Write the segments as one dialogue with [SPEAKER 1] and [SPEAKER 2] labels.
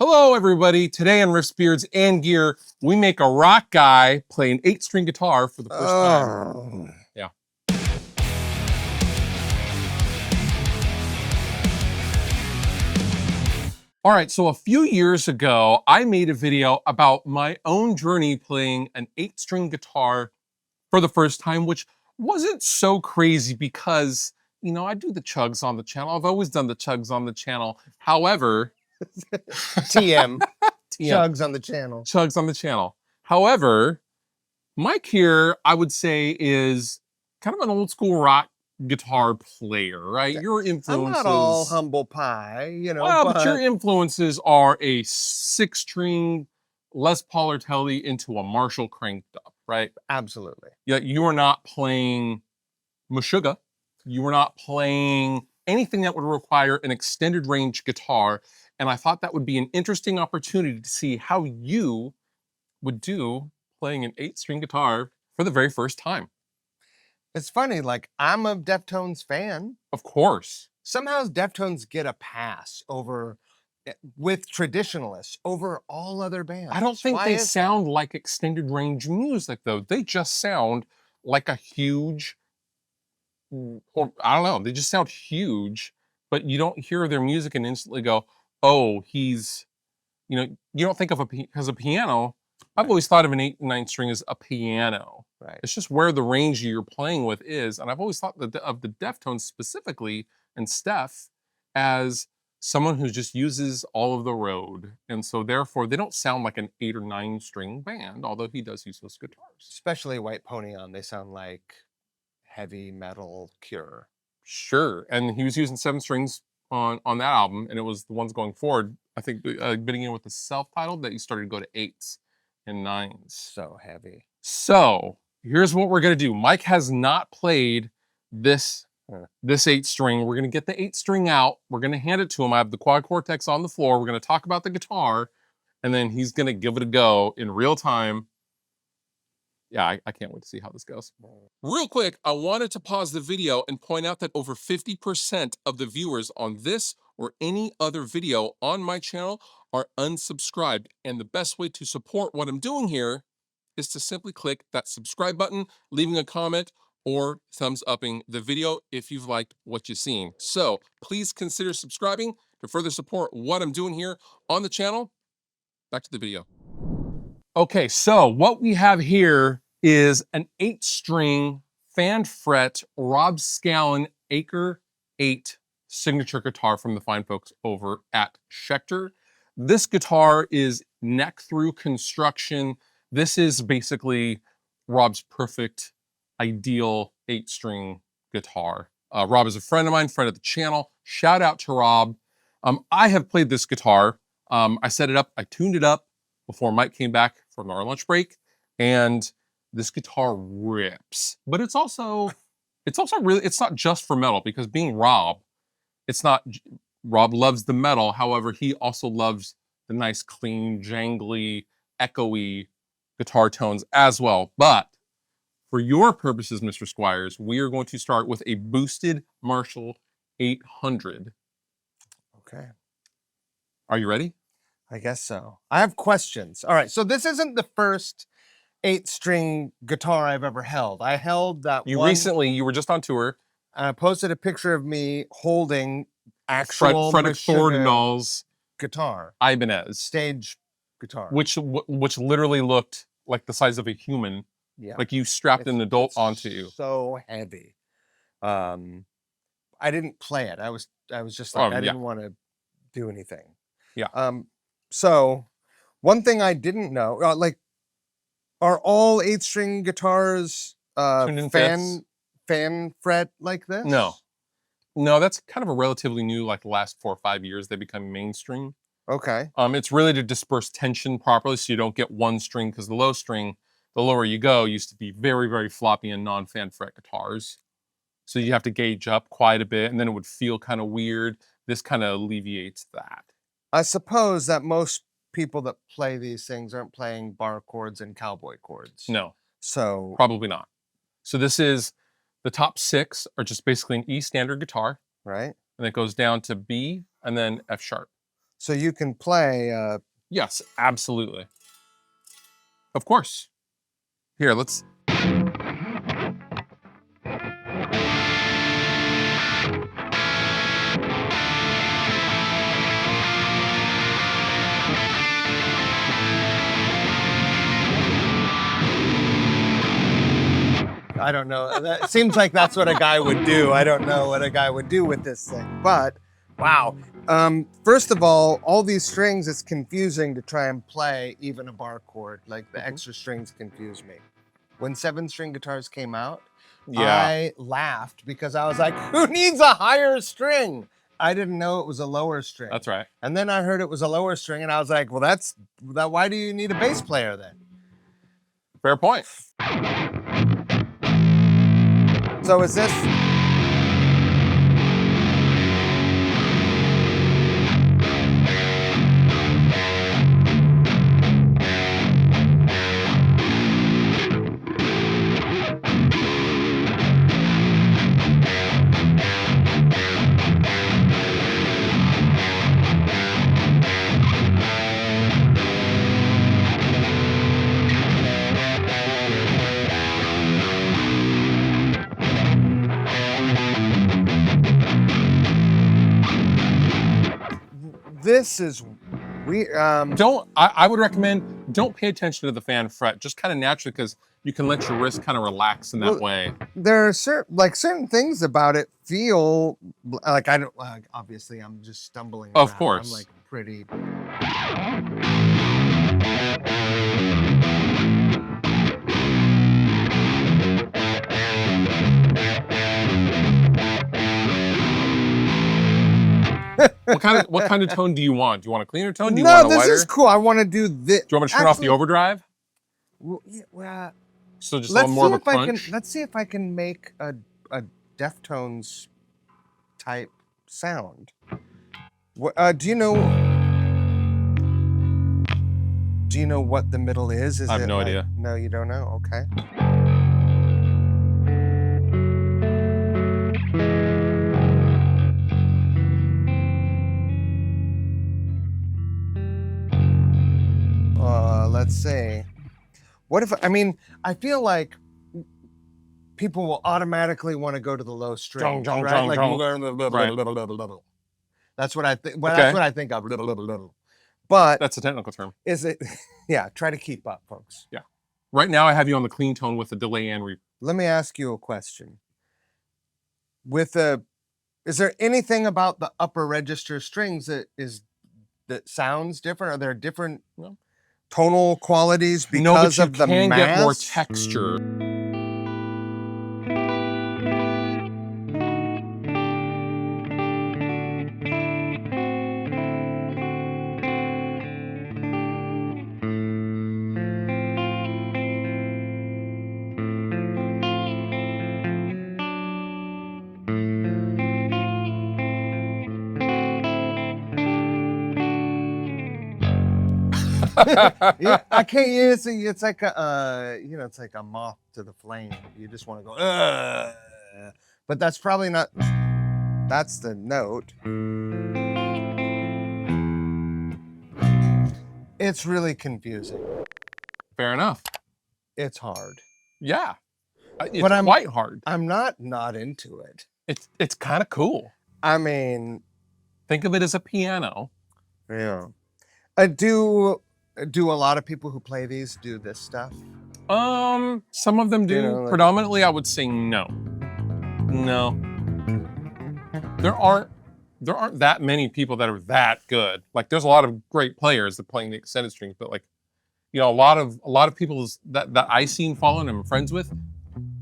[SPEAKER 1] Hello, everybody. Today on Riffs, Beards, and Gear, we make a rock guy play an 8-string guitar for the first time. Yeah. All right, so a few years ago, I made a video about my own journey playing an 8-string guitar for the first time, which wasn't so crazy because, you know, I do the chugs on the channel. I've always done the chugs on the channel. However,
[SPEAKER 2] TM. Chugs on the channel.
[SPEAKER 1] Chugs on the channel. However, Mike here, I would say, is kind of an old school rock guitar player, right? Your influences.
[SPEAKER 2] I'm not all humble pie, you know.
[SPEAKER 1] Well, but your influences are a 6-string Les Paul or Telly into a Marshall cranked up, right?
[SPEAKER 2] Absolutely.
[SPEAKER 1] Yet you are not playing Meshuggah. You were not playing anything that would require an extended range guitar. And I thought that would be an interesting opportunity to see how you would do playing an 8-string guitar for the very first time.
[SPEAKER 2] It's funny, like, I'm a Deftones fan.
[SPEAKER 1] Of course.
[SPEAKER 2] Somehow Deftones get a pass over, with traditionalists, over all other bands.
[SPEAKER 1] I don't think they sound like extended range music, though. They just sound like a huge, or I don't know, they just sound huge, but you don't hear their music and instantly go, oh, he's, you know, you don't think of as a piano. I've always thought of an 8 and 9 string as a piano.
[SPEAKER 2] Right.
[SPEAKER 1] It's just where the range you're playing with is. And I've always thought of the Deftones specifically and Steph as someone who just uses all of the road. And so therefore they don't sound like an 8 or 9 string band, although he does use those guitars.
[SPEAKER 2] Especially White Pony On, they sound like heavy metal Cure.
[SPEAKER 1] Sure. And he was using 7 strings on that album, and it was the ones going forward, I think, beginning with the self-titled, that you started to go to 8s and 9s.
[SPEAKER 2] So heavy.
[SPEAKER 1] So here's what we're gonna do. Mike has not played this 8-string. We're gonna get the 8-string out. We're gonna hand it to him. I have the quad cortex on the floor. We're gonna talk about the guitar, and then he's gonna give it a go in real time. Yeah, I can't wait to see how this goes. Real quick, I wanted to pause the video and point out that over 50% of the viewers on this or any other video on my channel are unsubscribed. And the best way to support what I'm doing here is to simply click that subscribe button, leaving a comment, or thumbs upping the video if you've liked what you've seen. So please consider subscribing to further support what I'm doing here on the channel. Back to the video. Okay, so what we have here is an 8-string fan fret Rob Scallon Acre 8 signature guitar from the fine folks over at Schecter. This guitar is neck through construction. This is basically Rob's perfect, ideal 8-string guitar. Rob is a friend of mine, friend of the channel. Shout out to Rob. I have played this guitar. I set it up, I tuned it up before Mike came back from our lunch break, and this guitar rips. But it's also really, it's not just for metal, because being Rob, Rob loves the metal. However, he also loves the nice, clean, jangly, echoey guitar tones as well. But for your purposes, Mr. Squires, we are going to start with a boosted Marshall 800.
[SPEAKER 2] Okay.
[SPEAKER 1] Are you ready?
[SPEAKER 2] I guess so. I have questions. All right, so this isn't the first 8-string guitar I've ever held. I held that
[SPEAKER 1] recently, you were just on tour.
[SPEAKER 2] And I posted a picture of me holding actual
[SPEAKER 1] Frederick Thorndall's
[SPEAKER 2] guitar.
[SPEAKER 1] Ibanez.
[SPEAKER 2] Stage guitar.
[SPEAKER 1] Which literally looked like the size of a human.
[SPEAKER 2] Yeah.
[SPEAKER 1] Like you strapped an adult onto you.
[SPEAKER 2] So heavy. I didn't play it. I was just like, I didn't want to do anything.
[SPEAKER 1] Yeah.
[SPEAKER 2] So one thing I didn't know, like, are all 8-string guitars fan fret like this?
[SPEAKER 1] No, that's kind of a relatively new, like the last 4 or 5 years, they become mainstream.
[SPEAKER 2] Okay.
[SPEAKER 1] It's really to disperse tension properly, so you don't get one string, because the low string, the lower you go, used to be very, very floppy and non-fan fret guitars. So you have to gauge up quite a bit, and then it would feel kind of weird. This kind of alleviates that.
[SPEAKER 2] I suppose that most people that play these things aren't playing bar chords and cowboy chords.
[SPEAKER 1] No.
[SPEAKER 2] So
[SPEAKER 1] probably not. So this is, the top 6 are just basically an E standard guitar.
[SPEAKER 2] Right.
[SPEAKER 1] And it goes down to B and then F sharp.
[SPEAKER 2] So you can play.
[SPEAKER 1] Yes, absolutely. Of course. Here, let's.
[SPEAKER 2] I don't know. That seems like that's what a guy would do. I don't know what a guy would do with this thing, but wow. First of all these strings, it's confusing to try and play even a bar chord. Like the extra strings confuse me. When 7-string guitars came out, I laughed because I was like, who needs a higher string? I didn't know it was a lower string.
[SPEAKER 1] That's right.
[SPEAKER 2] And then I heard it was a lower string and I was like, well, why do you need a bass player then?
[SPEAKER 1] Fair point.
[SPEAKER 2] So is this? This is weird.
[SPEAKER 1] I would recommend don't pay attention to the fan fret, just kind of naturally, because you can let your wrist kind of relax in that way.
[SPEAKER 2] There are certain things about it feel like I don't. Obviously, I'm just stumbling.
[SPEAKER 1] Of
[SPEAKER 2] around.
[SPEAKER 1] course.
[SPEAKER 2] I'm like pretty.
[SPEAKER 1] What kind of tone do you want? Do you want a cleaner tone? Do you
[SPEAKER 2] No,
[SPEAKER 1] want a
[SPEAKER 2] this
[SPEAKER 1] lighter?
[SPEAKER 2] is cool. I want to do this.
[SPEAKER 1] Do you want me to turn off the overdrive?
[SPEAKER 2] Well, yeah, well,
[SPEAKER 1] So just a little more of a crunch?
[SPEAKER 2] Let's see if I can make a Deftones type sound. Do you know what the middle is?
[SPEAKER 1] I have no idea.
[SPEAKER 2] No, you don't know. Okay. Let's see. What if, I feel like people will automatically want to go to the low string. Right? That's what I think. Well,
[SPEAKER 1] Okay.
[SPEAKER 2] That's what I think of. But
[SPEAKER 1] That's a technical term.
[SPEAKER 2] is it? Yeah, try to keep up, folks.
[SPEAKER 1] Yeah. Right now I have you on the clean tone with the delay and reverb.
[SPEAKER 2] Let me ask you a question. Is there anything about the upper register strings that sounds different? Are there different tonal qualities because of the mass?
[SPEAKER 1] You can get more texture.
[SPEAKER 2] Yeah, I can't use it. It's like it's like a moth to the flame. You just want to go, ugh. But that's probably not. That's the note. It's really confusing.
[SPEAKER 1] Fair enough.
[SPEAKER 2] It's hard.
[SPEAKER 1] Yeah, it's quite hard.
[SPEAKER 2] I'm not into it.
[SPEAKER 1] It's kind of cool.
[SPEAKER 2] I mean,
[SPEAKER 1] think of it as a piano.
[SPEAKER 2] Yeah. Do a lot of people who play these do this stuff?
[SPEAKER 1] Some of them do. Predominantly, I would say no. No. There aren't that many people that are that good. Like, there's a lot of great players that playing the extended strings, but like, a lot of people that I seen following and I'm friends with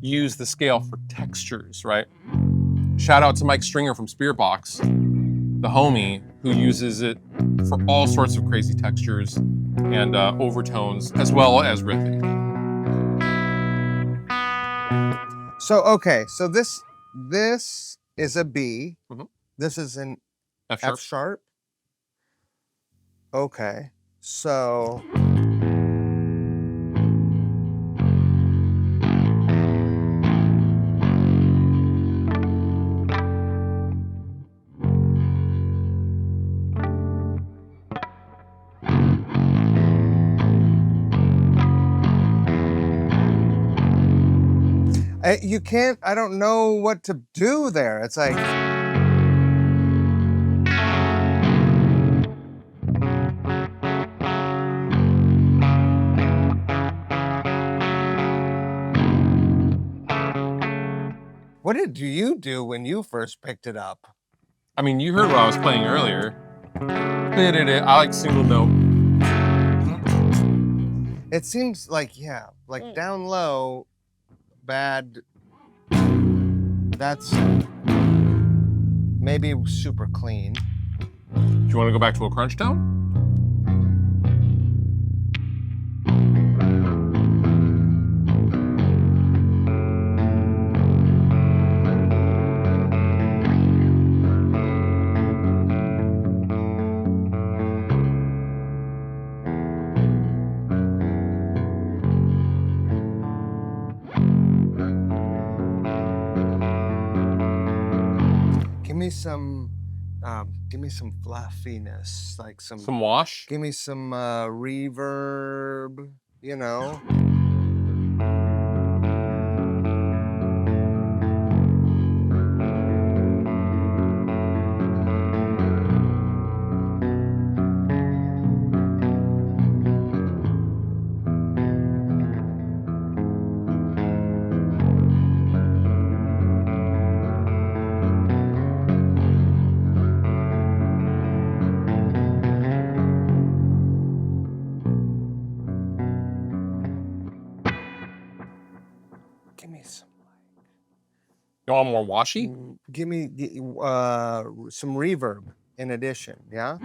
[SPEAKER 1] use the scale for textures, right? Shout out to Mike Stringer from Spearbox, the homie who uses it for all sorts of crazy textures and overtones, as well as riffing.
[SPEAKER 2] So, okay, so this is a B.
[SPEAKER 1] Mhm.
[SPEAKER 2] This is an
[SPEAKER 1] F
[SPEAKER 2] F sharp. Okay, so. You can't, I don't know what to do there. It's like, what did you do when you first picked it up?
[SPEAKER 1] I mean, you heard what I was playing earlier. I like single note.
[SPEAKER 2] It seems like, yeah, like down low, bad. That's maybe super clean.
[SPEAKER 1] Do you want to go back to a crunch tone?
[SPEAKER 2] Give me some fluffiness, like
[SPEAKER 1] Some wash?
[SPEAKER 2] give me some reverb, you know. Give me some.
[SPEAKER 1] You want more washy?
[SPEAKER 2] Give me some reverb in addition, yeah?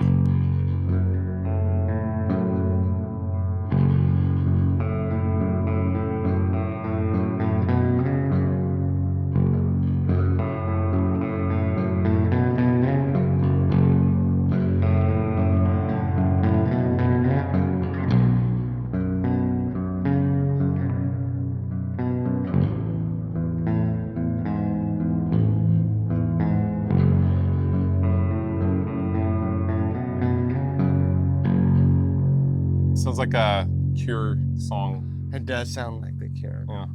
[SPEAKER 1] Sounds like a Cure song.
[SPEAKER 2] It does sound like The Cure.
[SPEAKER 1] Yeah.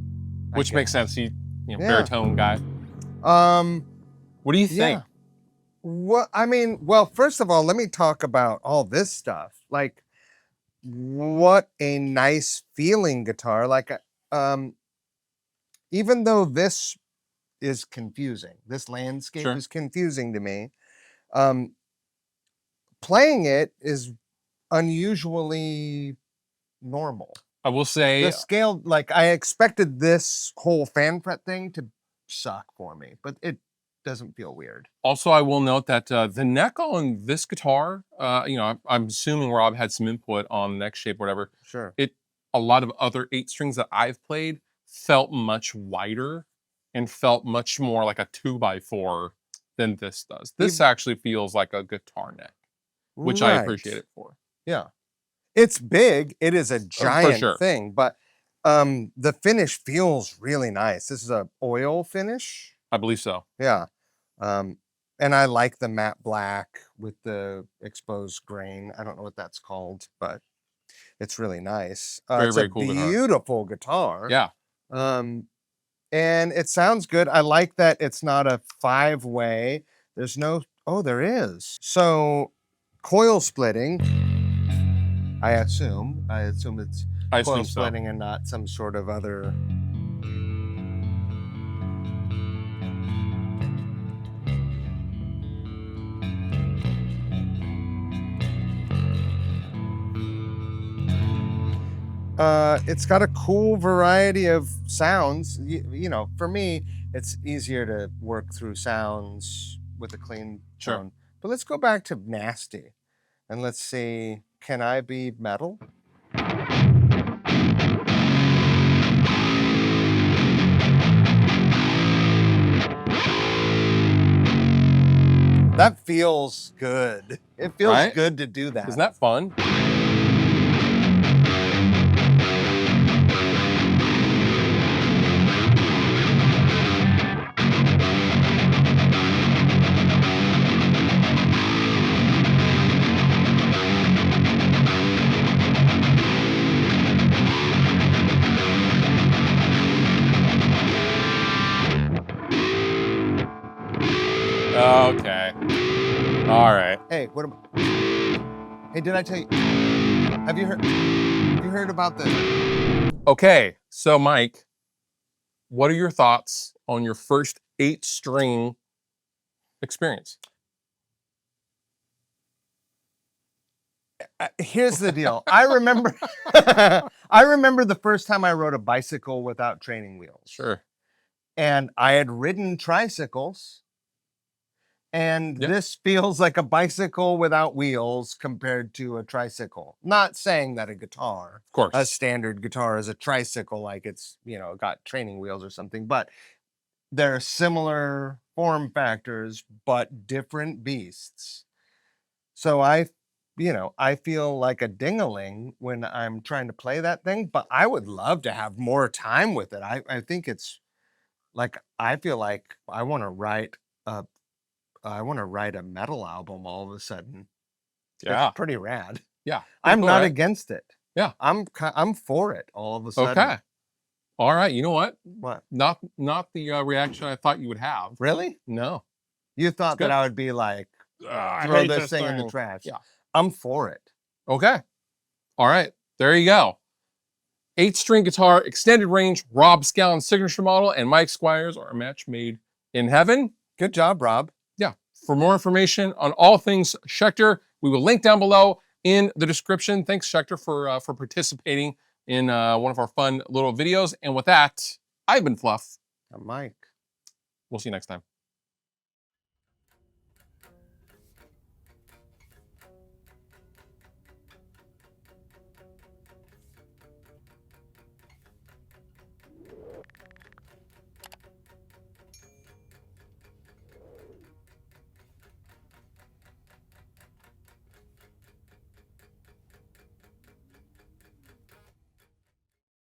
[SPEAKER 2] I
[SPEAKER 1] Which makes
[SPEAKER 2] guess.
[SPEAKER 1] sense. You know,
[SPEAKER 2] Yeah.
[SPEAKER 1] baritone guy. What do you think?
[SPEAKER 2] Yeah. Well, I mean, well, first of all, let me talk about all this stuff. Like, what a nice feeling guitar. Like, even though this is confusing, this landscape
[SPEAKER 1] Sure.
[SPEAKER 2] is confusing to me, playing it is unusually normal.
[SPEAKER 1] I will say,
[SPEAKER 2] The scale, like, I expected this whole fan fret thing to suck for me, but it doesn't feel weird.
[SPEAKER 1] also, I will note that the neck on this guitar, you know, I'm assuming Rob had some input on neck shape, whatever.
[SPEAKER 2] Sure.
[SPEAKER 1] A lot of other 8 strings that I've played felt much wider and felt much more like a 2x4 than this does. This actually feels like a guitar neck, which I appreciate it for.
[SPEAKER 2] Yeah. It's big. It is a giant
[SPEAKER 1] sure.
[SPEAKER 2] thing, but the finish feels really nice. This is a oil finish.
[SPEAKER 1] I believe so.
[SPEAKER 2] Yeah. And I like the matte black with the exposed grain. I don't know what that's called, but it's really nice.
[SPEAKER 1] Very,
[SPEAKER 2] It's
[SPEAKER 1] very
[SPEAKER 2] a
[SPEAKER 1] cool guitar.
[SPEAKER 2] beautiful guitar.
[SPEAKER 1] Yeah.
[SPEAKER 2] And it sounds good. I like that it's not a 5-way. There's no, oh, there is. So coil splitting, I assume it's
[SPEAKER 1] I
[SPEAKER 2] coil
[SPEAKER 1] assume so.
[SPEAKER 2] splitting and not some sort of other. It's got a cool variety of sounds. You know, for me, it's easier to work through sounds with a clean
[SPEAKER 1] Sure.
[SPEAKER 2] tone. But let's go back to nasty, and let's see. Can I be metal? That feels good. It feels
[SPEAKER 1] Right?
[SPEAKER 2] good to do that.
[SPEAKER 1] Isn't that fun?
[SPEAKER 2] Hey, hey, did I tell you? Have you heard about the?
[SPEAKER 1] Okay, so Mike, what are your thoughts on your first 8-string experience?
[SPEAKER 2] Here's the deal. I remember, I remember the first time I rode a bicycle without training wheels.
[SPEAKER 1] Sure.
[SPEAKER 2] And I had ridden tricycles. And
[SPEAKER 1] Yep.
[SPEAKER 2] this feels like a bicycle without wheels compared to a tricycle. Not saying that a guitar,
[SPEAKER 1] Of course.
[SPEAKER 2] a standard guitar, is a tricycle, like it's, got training wheels or something, but they're similar form factors, but different beasts. So I feel like a ding-a-ling when I'm trying to play that thing, but I would love to have more time with it. I think it's like, I feel like I want to write a metal album all of a sudden.
[SPEAKER 1] Yeah.
[SPEAKER 2] It's pretty rad.
[SPEAKER 1] Yeah.
[SPEAKER 2] I'm
[SPEAKER 1] Cool,
[SPEAKER 2] not
[SPEAKER 1] right?
[SPEAKER 2] against it.
[SPEAKER 1] Yeah.
[SPEAKER 2] I'm for it all of a sudden.
[SPEAKER 1] Okay. All right. You know what?
[SPEAKER 2] What?
[SPEAKER 1] Not the reaction I thought you would have.
[SPEAKER 2] Really?
[SPEAKER 1] No.
[SPEAKER 2] You thought
[SPEAKER 1] good.
[SPEAKER 2] that I would be like,
[SPEAKER 1] I
[SPEAKER 2] throw
[SPEAKER 1] hate
[SPEAKER 2] this thing in the
[SPEAKER 1] thing.
[SPEAKER 2] trash.
[SPEAKER 1] Yeah.
[SPEAKER 2] I'm for it.
[SPEAKER 1] Okay. All right. There you go. 8-string guitar, extended range, Rob Scallon signature model, and Mike Squires are a match made in heaven.
[SPEAKER 2] Good job, Rob.
[SPEAKER 1] Yeah. For more information on all things Schecter, we will link down below in the description. Thanks, Schecter, for participating in one of our fun little videos. And with that, I've been Fluff.
[SPEAKER 2] I'm Mike.
[SPEAKER 1] We'll see you next time.